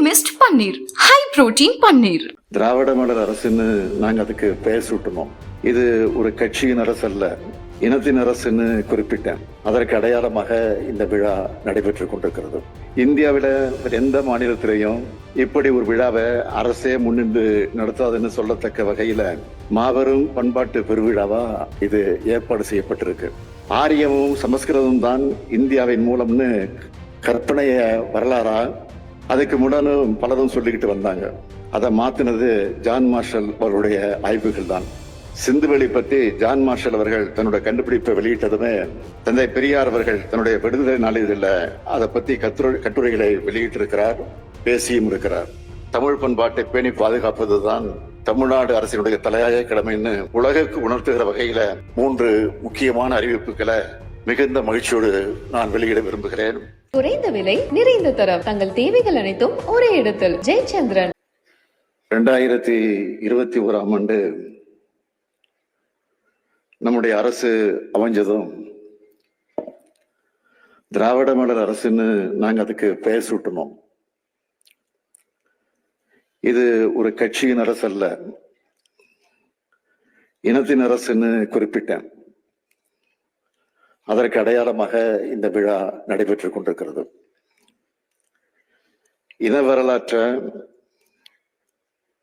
Mist பன்னீர், high protein பன்னீர். திராவிட model அரசுன்னு நாங்க அதுக்கு பெயர் சூட்டணும். இது ஒரு கட்சியின் அரசு அல்ல, இனத்தின் அரசுன்னு குறிப்பிட்டேன். அதற்கு அடையாளமாக இந்த விழா நடைபெற்றுக் கொண்டிருக்கிறது. இந்தியாவில எந்த மாநிலத்திலையும் இப்படி ஒரு விழாவை அரசே முன்னின்று நடத்தாதுன்னு சொல்லத்தக்க வகையில மாபெரும் பண்பாட்டு பெருவிழாவா இது ஏற்பாடு செய்யப்பட்டிருக்கு. ஆரியமும் சமஸ்கிருதமும் தான் இந்தியாவின் மூலம்னு கற்பனைய வரலாறா அதுக்கு முடனும் பலரும் சொல்லிக்கிட்டு வந்தாங்க. அதை மாத்தினது ஜான் மார்ஷல் அவருடைய ஆய்வுகள் தான். சிந்துவெளி பற்றி ஜான் மார்ஷல் அவர்கள் தன்னுடைய கண்டுபிடிப்பை வெளியிட்டதுமே தந்தை பெரியார் அவர்கள் தன்னுடைய விடுதலை நாளிதழில் அதை பற்றி கட்டுரைகளை வெளியிட்டிருக்கிறார், பேசியும் இருக்கிறார். தமிழ் பண்பாட்டை பேணி பாதுகாப்பதுதான் தமிழ்நாடு அரசினுடைய தலையாய கடமைன்னு உலகுக்கு உணர்த்துகிற வகையில 3 முக்கியமான அறிவிப்புகளை மிகுந்த மகிழ்ச்சியோடு நான் வெளியிட விரும்புகிறேன். குறைந்த விலை, நிறைந்த தரம், தங்கள் தேவைகள் அனைத்தும் ஒரே இடத்தில். ஜெயச்சந்திரன். 2021ஆம் ஆண்டு நம்முடைய அரசு அமைஞ்சதும் திராவிட மாடல் அரசுன்னு நாங்க அதுக்கு பெயர் சூட்டணும். இது ஒரு கட்சியின் அரசு அல்ல, இனத்தின் அரசுன்னு குறிப்பிட்டேன். அதற்கு அடையாளமாக இந்த விழா நடைபெற்றுக் கொண்டிருக்கிறது. இன வரலாற்றை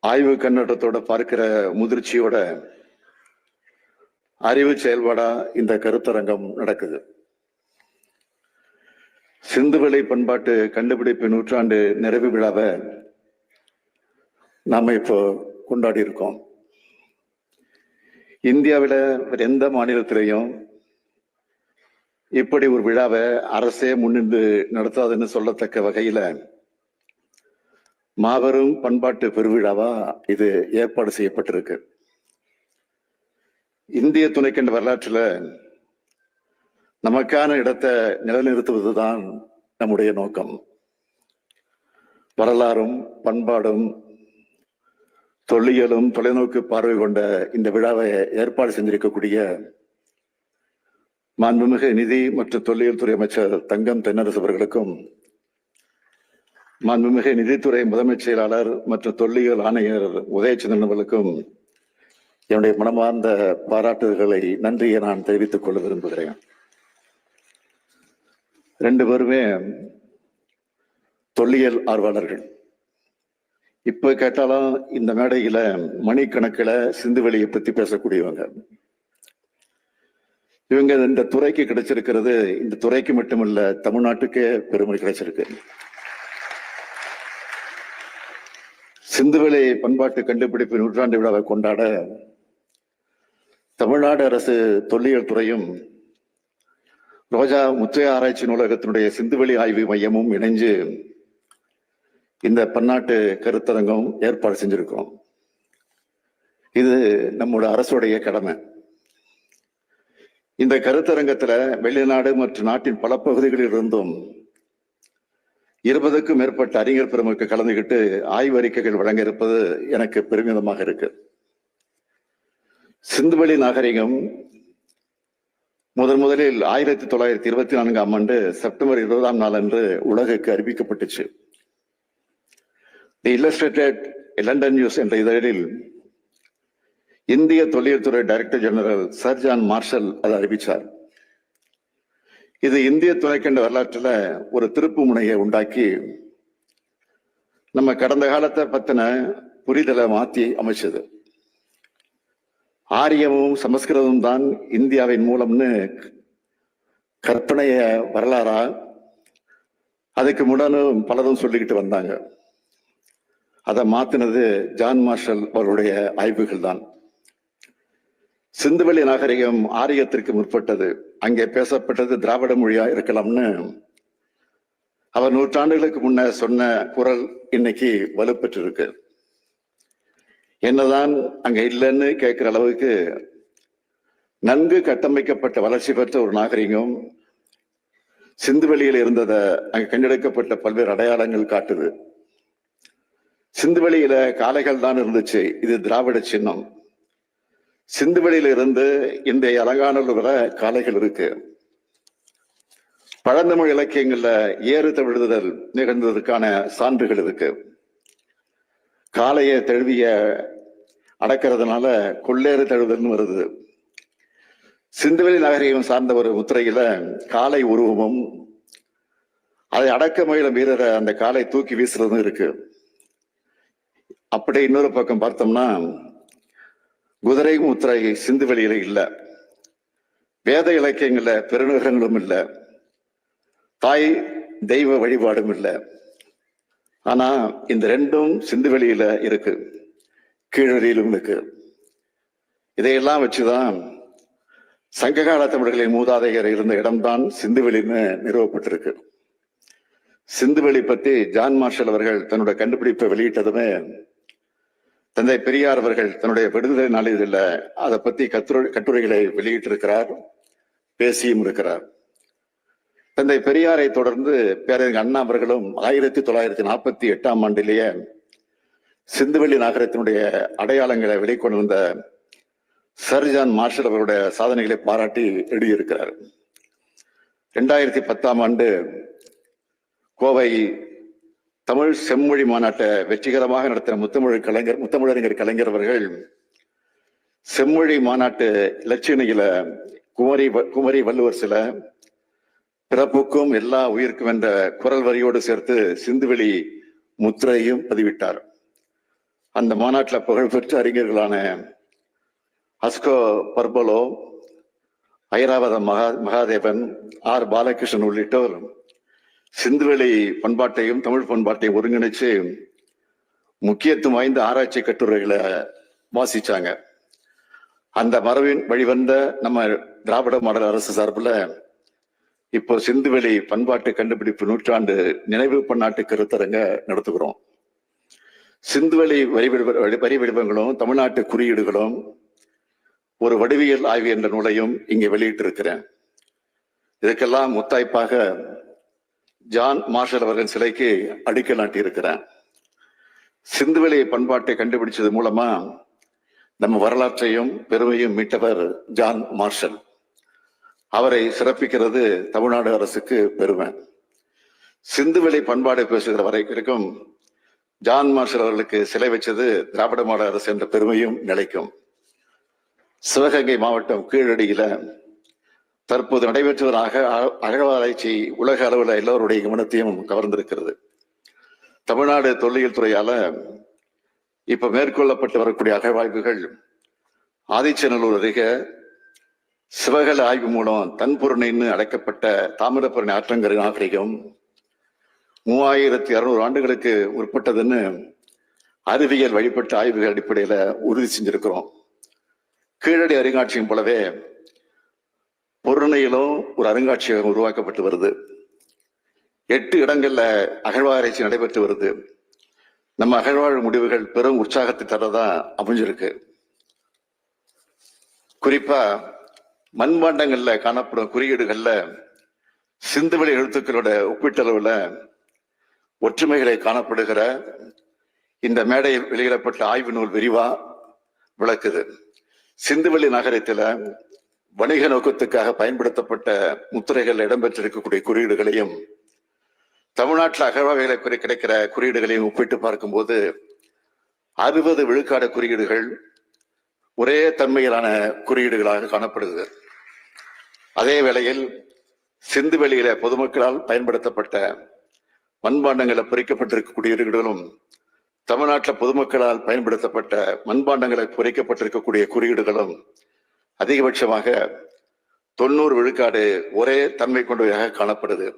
ஆய்வு கண்ணோட்டத்தோட பார்க்கிற முதிர்ச்சியோட அறிவு செயல்பாடா இந்த கருத்தரங்கம் நடக்குது. சிந்துவெளி பண்பாட்டு கண்டுபிடிப்பு 100ஆண்டு நிறைவு விழாவை நாம இப்போ கொண்டாடி இருக்கோம். இந்தியாவில எந்த மாநிலத்திலையும் இப்படி ஒரு விழாவை அரசே முன்னின்று நடத்தாதுன்னு சொல்லத்தக்க வகையில மாபெரும் பண்பாட்டு பெருவிழாவா இது ஏற்பாடு செய்யப்பட்டிருக்கு. இந்திய துணைக்கண்ட வரலாற்றுல நமக்கான இடத்தை நிலைநிறுத்துவதுதான் நம்முடைய நோக்கம். வரலாறும் பண்பாடும் தொல்லியலும் தொலைநோக்கு பார்வை கொண்ட இந்த விழாவை ஏற்பாடு செஞ்சிருக்கக்கூடிய மாண்புமிகு நிதி மற்றும் தொல்லியல் துறை அமைச்சர் தங்கம் தென்னரசு அவர்களுக்கும், மாண்புமிகு நிதித்துறை முதன்மை செயலாளர் மற்றும் தொல்லியல் ஆணையர் உதயச்சந்திரன் அவர்களுக்கும் என்னுடைய மனமார்ந்த பாராட்டுகளை, நன்றியை நான் தெரிவித்துக் கொள்ள விரும்புகிறேன். 2 பேருமே தொல்லியல் ஆர்வலர்கள். இப்ப கேட்டாலும் இந்த மேடையில மணிக்கணக்கில் சிந்துவெளியை பத்தி பேசக்கூடியவங்க. இவங்க இந்த துறைக்கு கிடைச்சிருக்கிறது இந்த துறைக்கு மட்டுமல்ல, தமிழ்நாட்டுக்கே பெருமை கிடைச்சிருக்கு. சிந்துவெளி பண்பாட்டு கண்டுபிடிப்பு 100ஆண்டு விழாவை கொண்டாட தமிழ்நாடு அரசு தொல்லியல் துறையும் ரோஜா முத்தையா ஆராய்ச்சி நூலகத்தினுடைய சிந்துவெளி ஆய்வு மையமும் இணைஞ்சு இந்த பன்னாட்டு கருத்தரங்கம் ஏற்பாடு செஞ்சிருக்கோம். இது நம்முடைய அரசுடைய கடமை. இந்த கருத்தரங்கத்துல வெளிநாடு மற்றும் நாட்டின் பல பகுதிகளில் இருந்தும் 20க்கும் மேற்பட்ட அறிஞர் பெருமக்கள் கலந்துகிட்டு ஆய்வு அறிக்கைகள் வழங்க இருப்பது எனக்கு பெருமிதமாக இருக்கு. சிந்துவெளி நாகரிகம் முதலில் 1924ஆம் ஆண்டு செப்டம்பர் 20ஆம் நாள் அன்று உலகுக்கு அறிவிக்கப்பட்டுச்சு. தி இல்லஸ்ட்ரேட்டட் லண்டன் நியூஸ் என்ற இதழில் இந்திய தொல்லியல் துறை director general sir John Marshall அதை அறிவித்தார். இது இந்திய துணைக்கண்ட வரலாற்றுல ஒரு திருப்பு முனையை உண்டாக்கி நம்ம கடந்த காலத்தை பத்தின புரிதலை மாற்றி அமைச்சது. ஆரியமும் சமஸ்கிருதமும் தான் இந்தியாவின் மூலம்னு கற்பனைய வரலாறா அதுக்கு முடனும் பலரும் சொல்லிக்கிட்டு வந்தாங்க. அதை மாத்தினது ஜான் மார்ஷல் அவருடைய ஆய்வுகள் தான். சிந்துவெளி நாகரிகம் ஆரியத்திற்கு முற்பட்டது, அங்கே பேசப்பட்டது திராவிட மொழியா இருக்கலாம்னு அவர் 100 ஆண்டுகளுக்கு முன்ன சொன்ன குரல் இன்னைக்கு வலுப்பெற்றிருக்கு. என்னதான் அங்க இல்லைன்னு கேட்கிற அளவுக்கு நன்கு கட்டமைக்கப்பட்ட வளர்ச்சி பெற்ற ஒரு நாகரிகம் சிந்துவெளியில் இருந்ததை அங்க கண்டெடுக்கப்பட்ட பல்வேறு அடையாளங்கள் காட்டுது. சிந்துவெளியில காளைகள் தான் இருந்துச்சு, இது திராவிட சின்னம். சிந்துவெளியில இருந்து இன்றைய அலங்காநல்லூர் வரை காளைகள் இருக்கு. பழந்தமிழ் இலக்கியங்கள்ல ஏறு தழுவுதல் நிகழ்ந்ததற்கான சான்றுகள் இருக்கு. காளையை தழுவிய அடக்கிறதுனால கொள்ளேறு தழுவுதல்னு வருது. சிந்துவெளி நாகரிகம் சார்ந்த ஒரு முத்திரையில காளை உருவமும் அதை அடக்க முயலும் வீரரை அந்த காளை தூக்கி வீசுறதும் இருக்கு. அப்படி இன்னொரு பக்கம் பார்த்தோம்னா குதிரை முத்திரை சிந்துவெளியில இல்லை, வேத இலக்கியங்கள்ல பெருநகரங்களும் இல்லை, தாய் தெய்வ வழிபாடும் இல்லை. ஆனா இந்த ரெண்டும் சிந்துவெளியில இருக்கு, கீழடியிலும் இருக்கு. இதையெல்லாம் வச்சுதான் சங்ககால தமிழர்களின் மூதாதையர் இருந்த இடம்தான் சிந்துவெளின்னு நிறுவப்பட்டிருக்கு. சிந்துவெளி பற்றி ஜான் மார்ஷல் அவர்கள் தன்னுடைய கண்டுபிடிப்பை வெளியிட்டதுமே தந்தை பெரியார் அவர்கள் தன்னுடைய விடுதலை நாளிதழில் அதை பற்றி கட்டுரைகளை வெளியிட்டிருக்கிறார், பேசியும் இருக்கிறார். தந்தை பெரியாரை தொடர்ந்து பேரறிஞர் அண்ணா அவர்களும் 1948ஆம் ஆண்டிலேயே சிந்துவெளி நகரத்தினுடைய அடையாளங்களை வெளிக்கொண்டு வந்த சர் ஜான் மார்ஷல் அவருடைய சாதனைகளை பாராட்டி எழுதியிருக்கிறார். 2010ஆம் ஆண்டு கோவை தமிழ் செம்மொழி மாநாட்டை வெற்றிகரமாக நடத்தின முத்தமிழறிஞர் கலைஞர் அவர்கள் செம்மொழி மாநாட்டு இலட்சியணியில குமரி வள்ளுவர் சில பிறப்புக்கும் எல்லா உயிருக்கும் என்ற குரல் வரியோடு சேர்த்து சிந்துவெளி முத்திரையும் பதிவிட்டார். அந்த மாநாட்டில் புகழ்பெற்ற அறிஞர்களான அஸ்கோ பர்பலோ, ஐராவத மகாதேவன், ஆர் பாலகிருஷ்ணன் உள்ளிட்டோர் சிந்துவெளி பண்பாட்டையும் தமிழ் பண்பாட்டையும் ஒருங்கிணைச்சு முக்கியத்துவம் வாய்ந்த ஆராய்ச்சி கட்டுரைகளை வாசிச்சாங்க. அந்த மரபின் வழிவந்த நம்ம திராவிட மாடல் அரசு சார்பில் இப்போ சிந்துவெளி பண்பாட்டு கண்டுபிடிப்பு நூற்றாண்டு நினைவு பன்னாட்டு கருத்தரங்க நடத்துகிறோம். சிந்துவெளி வரி வடிவங்களும் தமிழ்நாட்டு குறியீடுகளும் ஒரு வடிவியல் ஆய்வு என்ற நூலையும் இங்கே வெளியிட்டிருக்கிறேன். இதுக்கெல்லாம் முத்தாய்ப்பாக ஜான் மார்ஷல் அவர்கள் சிலைக்கு அடிக்கல் நாட்டியிருக்கிறேன். சிந்துவெளி பண்பாட்டை கண்டுபிடிச்சது மூலமா நம்ம வரலாற்றையும் பெருமையும் மீட்டவர் ஜான் மார்ஷல். அவரை சிறப்பிக்கிறது தமிழ்நாடு அரசுக்கு பெருமை. சிந்துவெளி பண்பாடு பேசுகிற வரைக்கும் ஜான் மார்ஷல் அவர்களுக்கு சிலை வச்சது திராவிட மாடல் அரசு என்ற பெருமையும் நிலைக்கும். சிவகங்கை மாவட்டம் கீழடியில தற்போது நடைபெற்று வரும் அகழ்வாராய்ச்சி உலக அளவில் எல்லோருடைய கவனத்தையும் கவர்ந்திருக்கிறது. தமிழ்நாடு தொல்லியல் துறையால இப்ப மேற்கொள்ளப்பட்டு வரக்கூடிய அகழ்வாய்வுகள் ஆதிச்சநல்லூர் அருகே சிவகல ஆய்வு மூலம் தன்பொருணைன்னு அழைக்கப்பட்ட தாமிரபரணி ஆற்றங்கரை நாகரிகம் 3600 ஆண்டுகளுக்கு உட்பட்டதுன்னு அறிவியல் வழிபட்ட ஆய்வுகள் அடிப்படையில உறுதி செஞ்சிருக்கிறோம். கீழடி அருங்காட்சியம் போலவே பொருணையிலும் ஒரு அருங்காட்சியகம் உருவாக்கப்பட்டு வருது. 8 இடங்கள்ல அகழ்வாராய்ச்சி நடைபெற்று வருது. நம்ம அகழ்வாழ்வு முடிவுகள் பெரும் உற்சாகத்தை தரதா அமைஞ்சிருக்கு. குறிப்பா மண்பாண்டங்கள்ல காணப்படும் குறியீடுகள்ல சிந்துவெளி எழுத்துக்களோட ஒப்பீட்டளவுல ஒற்றுமைகளை காணப்படுகிற இந்த மேடையில் வெளியிடப்பட்ட ஆய்வு நூல் விரிவா விளக்குது. சிந்துவெளி நகரத்துல வணிக நோக்கத்துக்காக பயன்படுத்தப்பட்ட முத்திரைகள் இடம்பெற்றிருக்கக்கூடிய குறியீடுகளையும் தமிழ்நாட்டில் அகழ்வாய்வுகளை கிடைக்கிற குறியீடுகளையும் ஒப்பிட்டு பார்க்கும்போது 60 விழுக்காடு குறியீடுகள் ஒரே தன்மையிலான குறியீடுகளாக காணப்படுது. அதே வேளையில் சிந்துவெளியில பொதுமக்களால் பயன்படுத்தப்பட்ட மண்பாண்டங்களை பொறிக்கப்பட்டிருக்கக்கூடிய குறியீடுகளும் தமிழ்நாட்டில் பொதுமக்களால் பயன்படுத்தப்பட்ட மண்பாண்டங்களை பொறிக்கப்பட்டிருக்கக்கூடிய குறியீடுகளும் அதிகபட்சமாக 90 விழுக்காடு ஒரே தன்மை கொண்டவையாக காணப்படுது.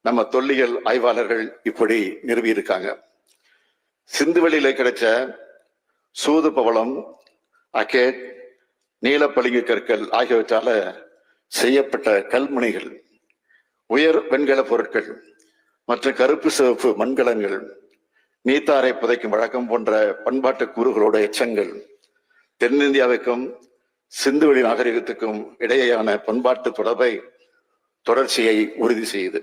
நம்ம தொல்லியல் ஆய்வாளர்கள் இப்படி நிறுவியிருக்காங்க. சிந்துவெளியில கிடைச்ச சூது பவளம், அகேட், நீலப்பளிங்கு கற்கள் ஆகியவற்றால செய்யப்பட்ட கல்முனைகள், உயர் வெண்கல பொருட்கள் மற்றும் கருப்பு சிவப்பு மண்கலங்கள், நீத்தாரை புதைக்கும் வழக்கம் போன்ற பண்பாட்டு கூறுகளோட எச்சங்கள் தென்னிந்தியாவுக்கும் சிந்துவெளி நாகரிகத்துக்கும் இடையேயான பண்பாட்டு தொடர்ச்சியை உறுதி செய்யுது.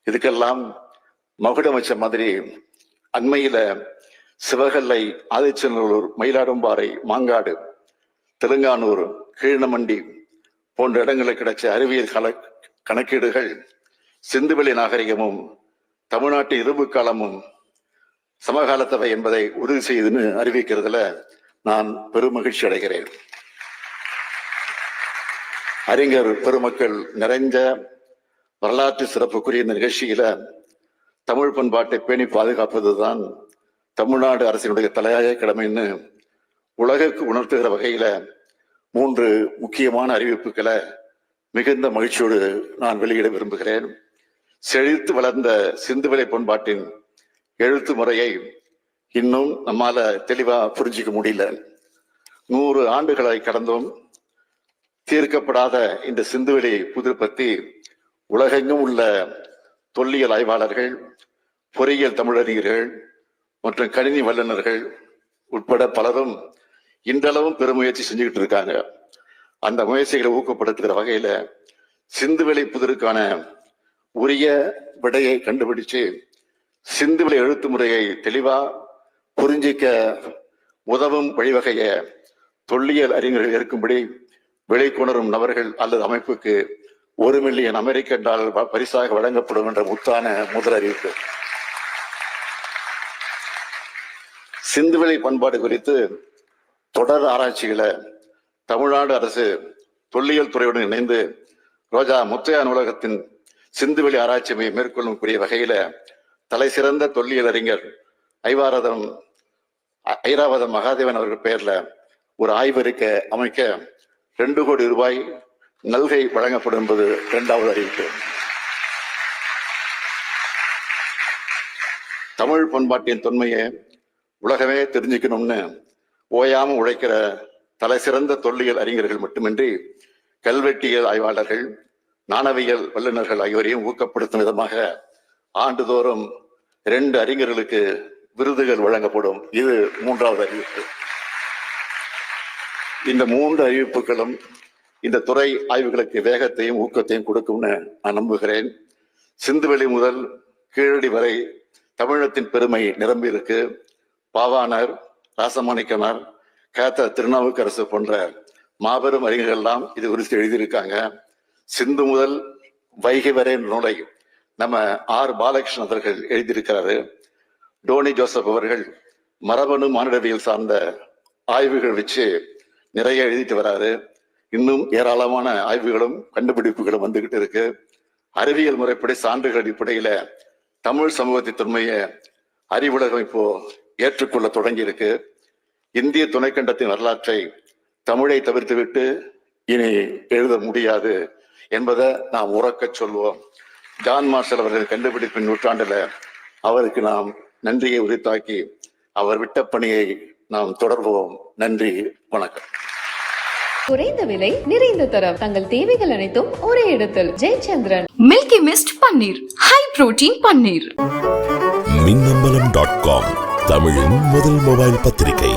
இதுக்கெல்லாம் மகுடம் வச்ச மாதிரி அண்மையில சிவகல்லை, ஆதிச்சநல்லூர், மயிலாடும்பாறை, மாங்காடு, தெலுங்கானூர், கீழமண்டி போன்ற இடங்களில் கிடைச்ச அறிவியல் கணக்கீடுகள் சிந்துவெளி நாகரிகமும் தமிழ்நாட்டு இரும்பு காலமும் சமகாலத்தவை என்பதை உறுதி செய்துன்னு அறிவிக்கிறதுல நான் பெருமகிழ்ச்சி அடைகிறேன். அறிஞர் பெருமக்கள் நிறைந்த வரலாற்று சிறப்புக்குரிய இந்த நிகழ்ச்சியில தமிழ் பண்பாட்டை பேணி பாதுகாப்பதுதான் தமிழ்நாடு அரசினுடைய தலையாய கடமைன்னு உலகிற்கு உணர்த்துகிற வகையில 3 முக்கியமான அறிவிப்புகளை மிகுந்த மகிழ்ச்சியோடு நான் வெளியிட விரும்புகிறேன். செழித்து வளர்ந்த சிந்துவெளி பண்பாட்டின் எழுத்து முறையை இன்னும் நம்மால தெளிவா புரிஞ்சிக்க முடியல. 100 ஆண்டுகளை கடந்தும் தீர்க்கப்படாத இந்த சிந்துவெளி புதிர் பற்றி உலகெங்கும் உள்ள தொல்லியல் ஆய்வாளர்கள், பொறியியல் தமிழறிஞர்கள் மற்றும் கணினி வல்லுநர்கள் உட்பட பலரும் இன்றளவும் பெருமுயற்சி செஞ்சுக்கிட்டு இருக்காங்க. அந்த முயற்சிகளை ஊக்கப்படுத்துகிற வகையில சிந்துவெளி புதிருக்கான உரிய விடையை கண்டுபிடிச்சு சிந்துவெளி எழுத்து முறையை தெளிவா புரிஞ்சிக்க உதவும் வழிவகையை தொல்லியல் அறிஞர்கள் இருக்கும்படி வெளிக்கொணரும் நபர்கள் அல்லது அமைப்புக்கு 1 மில்லியன் அமெரிக்க டாலர் பரிசாக வழங்கப்படும் என்ற முத்தான முதல் அறிவிப்பு. சிந்துவெளி பண்பாடு குறித்து தொடர் ஆராய்ச்சிகளை தமிழ்நாடு அரசு தொல்லியல் துறையுடன் இணைந்து ரோஜா முத்தையா நூலகத்தின் சிந்துவெளி ஆராய்ச்சி மையம் மேற்கொள்ளக்கூடிய வகையில தலை சிறந்த தொல்லியல் அறிஞர் ஐராவதம் மகாதேவன் அவர்கள் பெயர்ல ஒரு ஆய்வறிக்கை அமைக்க 2 கோடி ரூபாய் நல்கை வழங்கப்படும் என்பது 2வது அறிவிப்பு. தமிழ் பண்பாட்டின் தொன்மையை உலகமே தெரிஞ்சுக்கணும்னு ஓயாம உழைக்கிற தலை சிறந்த தொல்லியல் அறிஞர்கள் மட்டுமின்றி கல்வெட்டியல் ஆய்வாளர்கள், நாணவியல் வல்லுநர்கள் ஆகியோரையும் ஊக்கப்படுத்தும் விதமாக ஆண்டுதோறும் 2 அறிஞர்களுக்கு விருதுகள் வழங்கப்படும். இது 3வது அறிவிப்பு. இந்த 3 அறிவிப்புகளும் இந்த துறை ஆய்வுகளுக்கு வேகத்தையும் ஊக்கத்தையும் கொடுக்கும்னு நான் நம்புகிறேன். சிந்துவெளி முதல் கீழடி வரை தமிழகத்தின் பெருமை நிரம்பி இருக்கு. பாவாணர், ராசமாணிக்கனார், கேத்த திருநாவுக்கரசு போன்ற மாபெரும் அறிஞர்கள் எல்லாம் இது குறித்து எழுதியிருக்காங்க. சிந்து முதல் வைகை வரை நூலை நம்ம பாலகிருஷ்ணன் அவர்கள் எழுதியிருக்கிறாரு. டோனி ஜோசப் அவர்கள் மரபணு மானிடவியல் சார்ந்த ஆய்வுகள் வச்சு நிறைய எழுதிட்டு வராரு. இன்னும் ஏராளமான ஆய்வுகளும் கண்டுபிடிப்புகளும் வந்துகிட்டு இருக்கு. அறிவியல் முறைப்படி சான்றுகள் அடிப்படையில தமிழ் சமூகத்தின் தொன்மையை அறிவுலகம் இப்போ ஏற்றுக்கொள்ள தொடங்கி இருக்கு. இந்திய துணைக்கண்டத்தின் வரலாற்றை தமிழை தவிர்த்துவிட்டு இனி எழுத முடியாது என்பதை நாம் உறக்க சொல்வோம். ஜான் மார்ஷல் அவர்கள் கண்டுபிடிப்பின் நூற்றாண்டுல அவருக்கு நாம் நன்றியை உரித்தாக்கி அவர் விட்ட பணியை நாம் தொடர்வோம். நன்றி, வணக்கம். குறைந்த விலை, நிறைந்த தரம், தங்கள் தேவைகள் அனைத்தும் ஒரே இடத்தில். ஜெயச்சந்திரன் மில்கி மிஸ்ட் பன்னீர், ஹை புரோட்டீன் பன்னீர். மின்னம்பலம்.com தமிழின் முதல் மொபைல் பத்திரிகை.